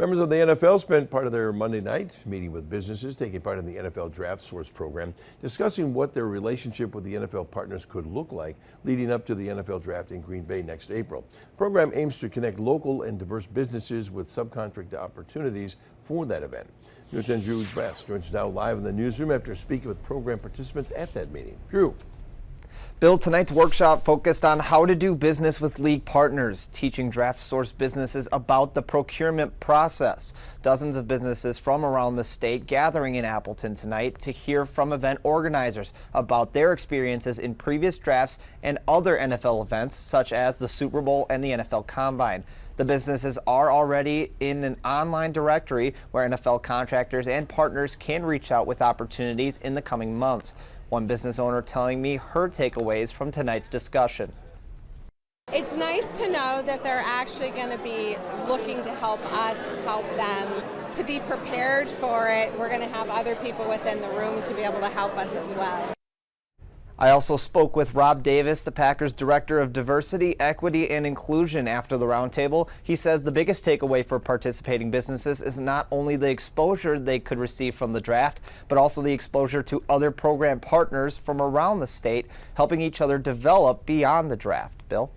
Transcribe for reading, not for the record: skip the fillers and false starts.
Members of the NFL spent part of their Monday night meeting with businesses taking part in the NFL Draft Source program, discussing what their relationship with the NFL partners could look like leading up to the NFL Draft in Green Bay next April. The program aims to connect local and diverse businesses with subcontract opportunities for that event. News 10 Drew West joins us now live in the newsroom after speaking with program participants at that meeting. Drew. Bill, tonight's workshop focused on how to do business with league partners, teaching Draft Source businesses about the procurement process. Dozens of businesses from around the state gathering in Appleton tonight to hear from event organizers about their experiences in previous drafts and other NFL events such as the Super Bowl and the NFL Combine. The businesses are already in an online directory where NFL contractors and partners can reach out with opportunities in the coming months. One business owner telling me her takeaways from tonight's discussion. It's nice to know that they're actually going to be looking to help us help them. To be prepared for it, we're going to have other people within the room to be able to help us as well. I also spoke with Rob Davis, the Packers Director of Diversity, Equity, and Inclusion after the roundtable. He says the biggest takeaway for participating businesses is not only the exposure they could receive from the draft, but also the exposure to other program partners from around the state, helping each other develop beyond the draft. Bill?